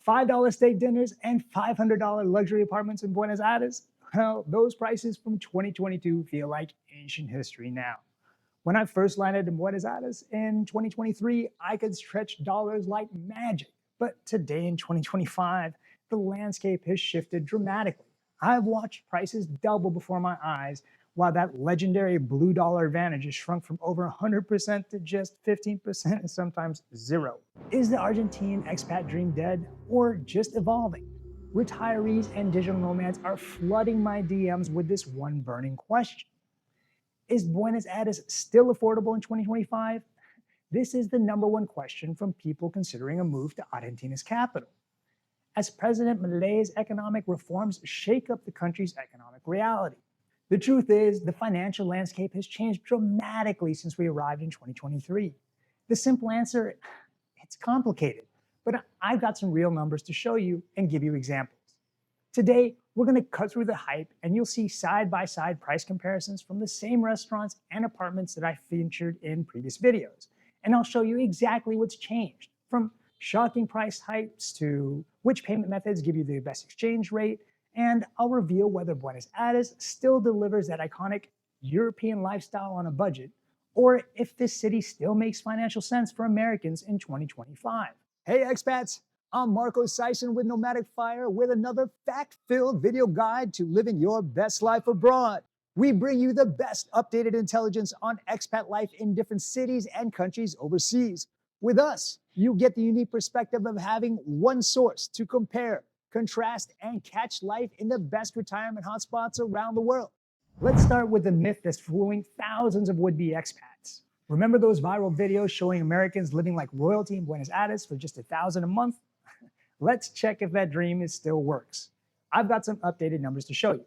$5 steak dinners and $500 luxury apartments in Buenos Aires? Well, those prices from 2022 feel like ancient history now. When I first landed in Buenos Aires in 2023, I could stretch dollars like magic. But today in 2025, the landscape has shifted dramatically. I've watched prices double before my eyes, while that legendary blue dollar advantage has shrunk from over 100% to just 15% and sometimes zero. Is the Argentine expat dream dead or just evolving? Retirees and digital nomads are flooding my DMs with this one burning question. Is Buenos Aires still affordable in 2025? This is the number one question from people considering a move to Argentina's capital. As President Milei's economic reforms shake up the country's economic reality. The truth is, the financial landscape has changed dramatically since we arrived in 2023. The simple answer, it's complicated, but I've got some real numbers to show you and give you examples. Today, we're going to cut through the hype and you'll see side-by-side price comparisons from the same restaurants and apartments that I featured in previous videos. And I'll show you exactly what's changed, from shocking price hikes to which payment methods give you the best exchange rate, and I'll reveal whether Buenos Aires still delivers that iconic European lifestyle on a budget, or if this city still makes financial sense for Americans in 2025. Hey expats, I'm Marco Sison with Nomadic Fire with another fact-filled video guide to living your best life abroad. We bring you the best updated intelligence on expat life in different cities and countries overseas. With us, you get the unique perspective of having one source to compare, contrast, and catch life in the best retirement hotspots around the world. Let's start with the myth that's fooling thousands of would-be expats. Remember those viral videos showing Americans living like royalty in Buenos Aires for just $1,000 a month? Let's check if that dream still works. I've got some updated numbers to show you.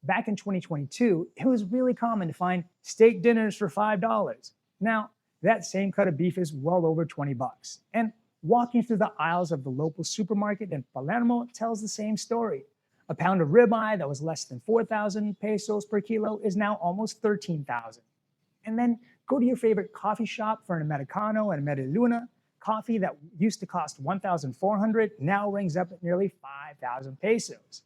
Back in 2022, it was really common to find steak dinners for $5. Now, that same cut of beef is well over 20 bucks. And walking through the aisles of the local supermarket in Palermo tells the same story. A pound of ribeye that was less than 4,000 pesos per kilo is now almost 13,000. And then go to your favorite coffee shop for an Americano and a Media Luna. Coffee that used to cost 1,400 now rings up at nearly 5,000 pesos.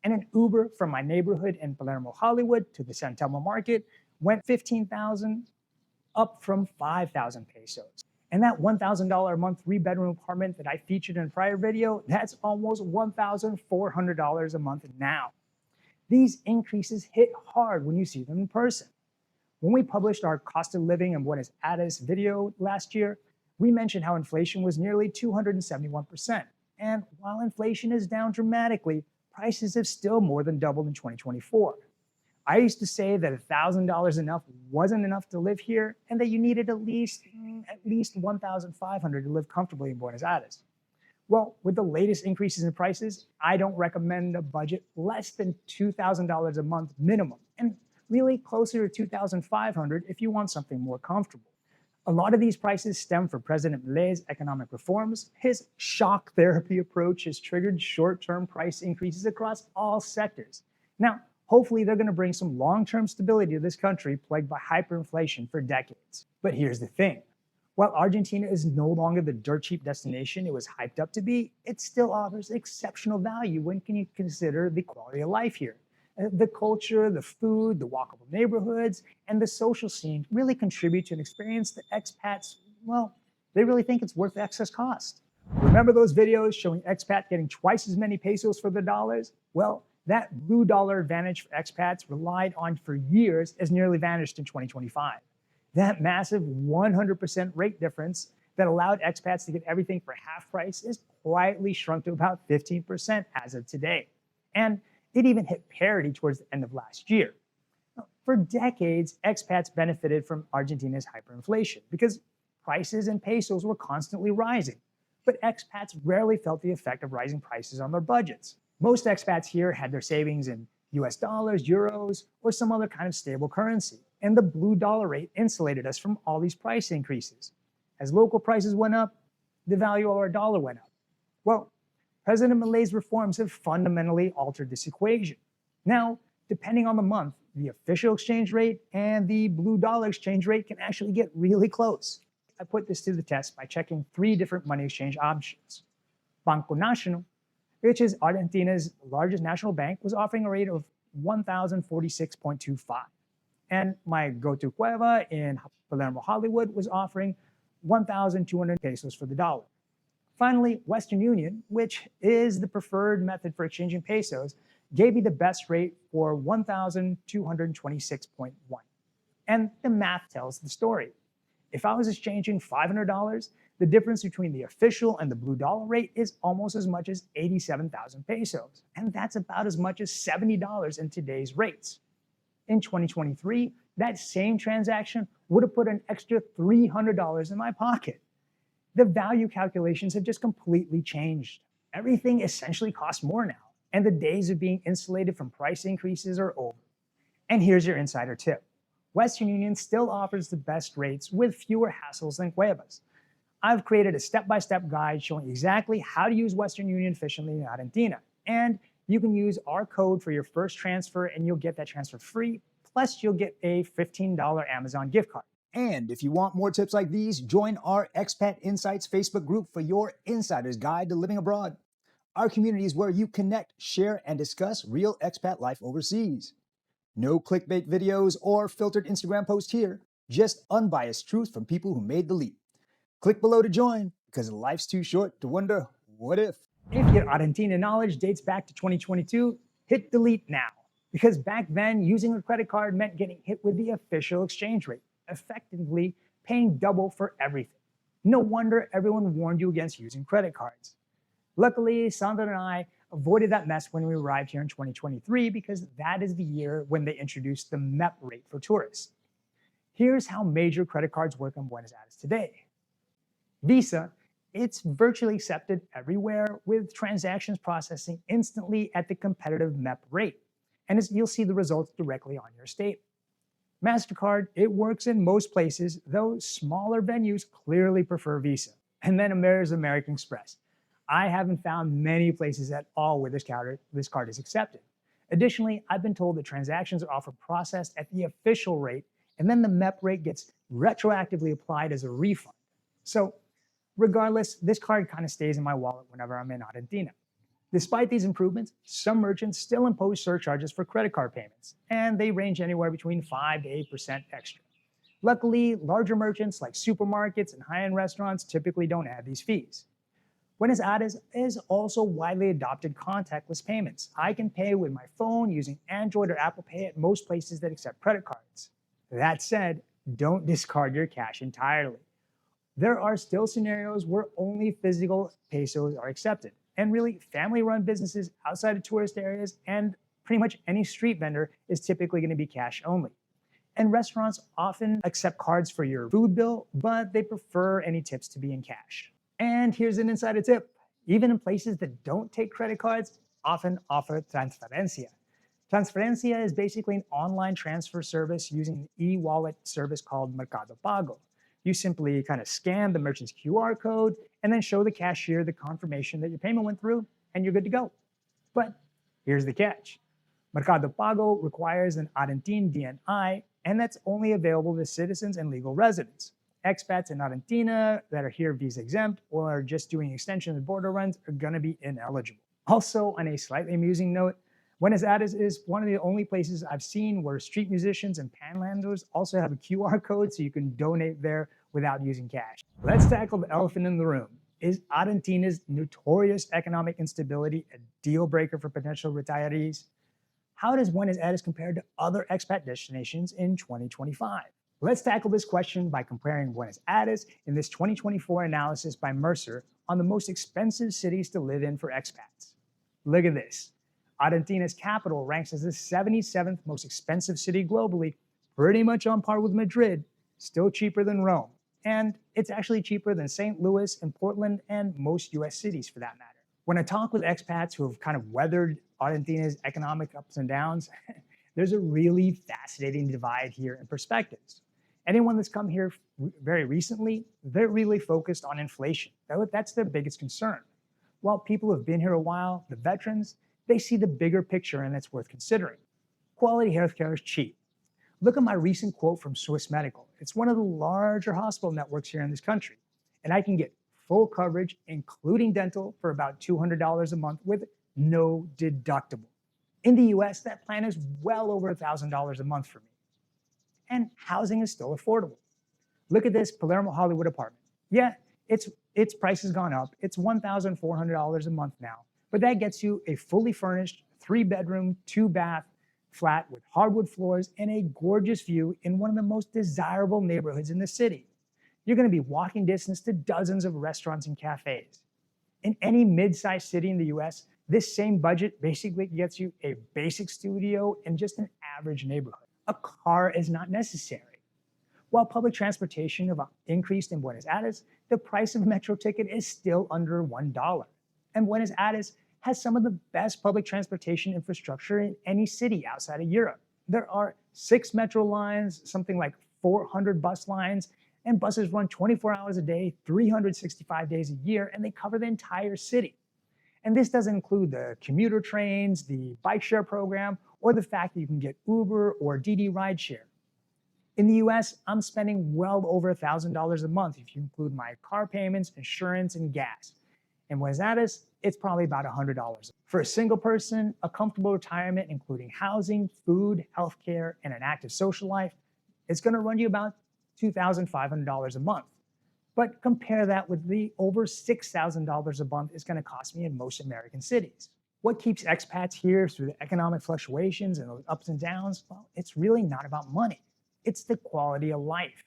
And an Uber from my neighborhood in Palermo, Hollywood to the San Telmo market went 15,000 up from 5,000 pesos. And that $1,000 a month 3-bedroom apartment that I featured in a prior video, that's almost $1,400 a month now. These increases hit hard when you see them in person. When we published our cost of living in Buenos Aires video last year, we mentioned how inflation was nearly 271%. And while inflation is down dramatically, prices have still more than doubled in 2024. I used to say that $1,000 wasn't enough to live here, and that you needed at least $1,500 to live comfortably in Buenos Aires. Well, with the latest increases in prices, I don't recommend a budget less than $2,000 a month minimum, and really closer to $2,500 if you want something more comfortable. A lot of these prices stem from President Milei's economic reforms. His shock therapy approach has triggered short-term price increases across all sectors. Now, hopefully they're going to bring some long-term stability to this country plagued by hyperinflation for decades. But here's the thing. While Argentina is no longer the dirt-cheap destination it was hyped up to be, it still offers exceptional value when you consider the quality of life here. The culture, the food, the walkable neighborhoods, and the social scene really contribute to an experience that expats, well, they really think it's worth the excess cost. Remember those videos showing expats getting twice as many pesos for their dollars? Well, that blue dollar advantage for expats relied on for years has nearly vanished in 2025. That massive 100% rate difference that allowed expats to get everything for half price is quietly shrunk to about 15% as of today. And it even hit parity towards the end of last year. For decades, expats benefited from Argentina's hyperinflation because prices in pesos were constantly rising. But expats rarely felt the effect of rising prices on their budgets. Most expats here had their savings in US dollars, euros, or some other kind of stable currency. And the blue dollar rate insulated us from all these price increases. As local prices went up, the value of our dollar went up. Well, President Milei's reforms have fundamentally altered this equation. Now, depending on the month, the official exchange rate and the blue dollar exchange rate can actually get really close. I put this to the test by checking 3 different money exchange options. Banco Nacional, which is Argentina's largest national bank, was offering a rate of 1,046.25. And my go-to cueva in Palermo, Hollywood was offering 1,200 pesos for the dollar. Finally, Western Union, which is the preferred method for exchanging pesos, gave me the best rate for 1,226.1. And the math tells the story. If I was exchanging $500, the difference between the official and the blue dollar rate is almost as much as 87,000 pesos. And that's about as much as $70 in today's rates. In 2023, that same transaction would have put an extra $300 in my pocket. The value calculations have just completely changed. Everything essentially costs more now, and the days of being insulated from price increases are over. And here's your insider tip. Western Union still offers the best rates with fewer hassles than Cuevas. I've created a step-by-step guide showing exactly how to use Western Union efficiently in Argentina. And you can use our code for your first transfer and you'll get that transfer free. Plus, you'll get a $15 Amazon gift card. And if you want more tips like these, join our Expat Insights Facebook group for your insider's guide to living abroad. Our community is where you connect, share, and discuss real expat life overseas. No clickbait videos or filtered Instagram posts here, just unbiased truth from people who made the leap. Click below to join, because life's too short to wonder, what if? If your Argentina knowledge dates back to 2022, hit delete now. Because back then, using a credit card meant getting hit with the official exchange rate, effectively paying double for everything. No wonder everyone warned you against using credit cards. Luckily, Sandra and I avoided that mess when we arrived here in 2023 because that is the year when they introduced the MEP rate for tourists. Here's how major credit cards work in Buenos Aires today. Visa, it's virtually accepted everywhere with transactions processing instantly at the competitive MEP rate. And you'll see the results directly on your statement. MasterCard, it works in most places, though smaller venues clearly prefer Visa. And then there's American Express. I haven't found many places at all where this card is accepted. Additionally, I've been told that transactions are often processed at the official rate, and then the MEP rate gets retroactively applied as a refund. So regardless, this card kind of stays in my wallet whenever I'm in Argentina. Despite these improvements, some merchants still impose surcharges for credit card payments, and they range anywhere between 5 to 8% extra. Luckily, larger merchants like supermarkets and high-end restaurants typically don't add these fees. Buenos Aires is also widely adopted contactless payments. I can pay with my phone using Android or Apple Pay at most places that accept credit cards. That said, don't discard your cash entirely. There are still scenarios where only physical pesos are accepted. And really, family-run businesses outside of tourist areas and pretty much any street vendor is typically going to be cash only. And restaurants often accept cards for your food bill, but they prefer any tips to be in cash. And here's an insider tip. Even in places that don't take credit cards, often offer transferencia. Transferencia is basically an online transfer service using an e-wallet service called Mercado Pago. You simply kind of scan the merchant's QR code and then show the cashier the confirmation that your payment went through and you're good to go. But here's the catch. Mercado Pago requires an Argentine DNI, and that's only available to citizens and legal residents. Expats in Argentina that are here visa exempt or are just doing extensions and border runs are going to be ineligible. Also, on a slightly amusing note, Buenos Aires is one of the only places I've seen where street musicians and panhandlers also have a QR code so you can donate there without using cash. Let's tackle the elephant in the room. Is Argentina's notorious economic instability a deal breaker for potential retirees? How does Buenos Aires compare to other expat destinations in 2025? Let's tackle this question by comparing Buenos Aires in this 2024 analysis by Mercer on the most expensive cities to live in for expats. Look at this. Argentina's capital ranks as the 77th most expensive city globally, pretty much on par with Madrid, still cheaper than Rome. And it's actually cheaper than St. Louis and Portland and most US cities for that matter. When I talk with expats who have kind of weathered Argentina's economic ups and downs, there's a really fascinating divide here in perspectives. Anyone that's come here very recently, they're really focused on inflation. That's their biggest concern. While people who have been here a while, the veterans, they see the bigger picture and it's worth considering. Quality healthcare is cheap. Look at my recent quote from Swiss Medical. It's one of the larger hospital networks here in this country. And I can get full coverage, including dental, for about $200 a month with no deductible. In the US, that plan is well over $1,000 a month for me. And housing is still affordable. Look at this Palermo Hollywood apartment. Yeah, its price has gone up. It's $1,400 a month now, but that gets you a fully furnished 3-bedroom, 2-bath flat with hardwood floors and a gorgeous view in one of the most desirable neighborhoods in the city. You're going to be walking distance to dozens of restaurants and cafes. In any mid-sized city in the US, this same budget basically gets you a basic studio and just an average neighborhood. A car is not necessary. While public transportation have increased in Buenos Aires, the price of a metro ticket is still under $1. And Buenos Aires has some of the best public transportation infrastructure in any city outside of Europe. There are 6 metro lines, something like 400 bus lines, and buses run 24 hours a day, 365 days a year, and they cover the entire city. And this doesn't include the commuter trains, the bike share program, or the fact that you can get Uber or Didi rideshare. In the US, I'm spending well over $1,000 a month if you include my car payments, insurance, and gas. In Buenos Aires, it's probably about $100. For a single person, a comfortable retirement, including housing, food, healthcare, and an active social life, it's going to run you about $2,500 a month. But compare that with the over $6,000 a month it's going to cost me in most American cities. What keeps expats here through the economic fluctuations and those ups and downs? Well, it's really not about money. It's the quality of life.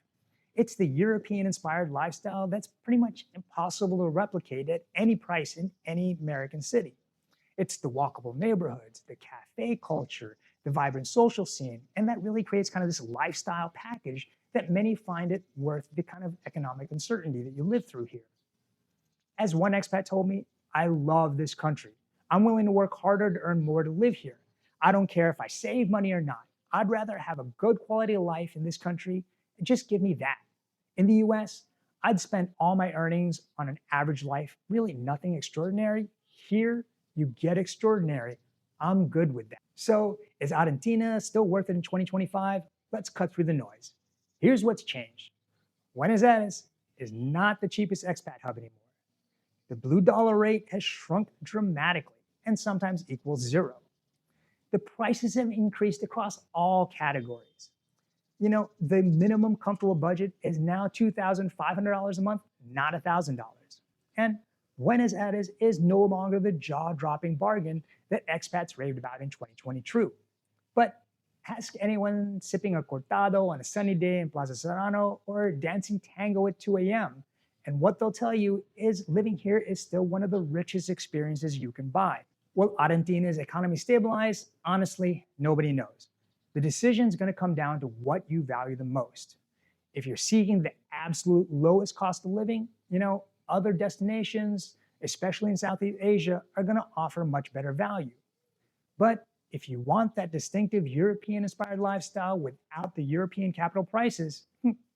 It's the European-inspired lifestyle that's pretty much impossible to replicate at any price in any American city. It's the walkable neighborhoods, the cafe culture, the vibrant social scene, and that really creates kind of this lifestyle package that many find it worth the kind of economic uncertainty that you live through here. As one expat told me, I love this country. I'm willing to work harder to earn more to live here. I don't care if I save money or not. I'd rather have a good quality of life in this country and just give me that. In the US, I'd spend all my earnings on an average life, really nothing extraordinary. Here, you get extraordinary. I'm good with that. So, is Argentina still worth it in 2025? Let's cut through the noise. Here's what's changed. Buenos Aires is not the cheapest expat hub anymore. The blue dollar rate has shrunk dramatically and sometimes equals zero. The prices have increased across all categories. You know, the minimum comfortable budget is now $2,500 a month, not $1,000. And Buenos Aires is no longer the jaw-dropping bargain that expats raved about in 2022. But ask anyone sipping a cortado on a sunny day in Plaza Serrano or dancing tango at 2 a.m. And what they'll tell you is living here is still one of the richest experiences you can buy. Will Argentina's economy stabilize? Honestly, nobody knows. The decision is going to come down to what you value the most. If you're seeking the absolute lowest cost of living, other destinations, especially in Southeast Asia, are going to offer much better value. But if you want that distinctive European-inspired lifestyle without the European capital prices,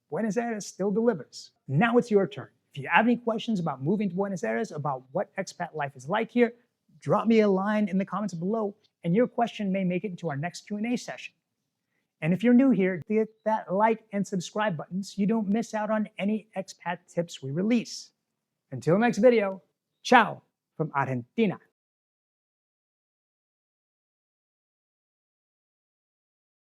Buenos Aires still delivers. Now it's your turn. If you have any questions about moving to Buenos Aires, about what expat life is like here, drop me a line in the comments below, and your question may make it into our next Q&A session. And if you're new here, hit that like and subscribe button so you don't miss out on any expat tips we release. Until next video, ciao from Argentina.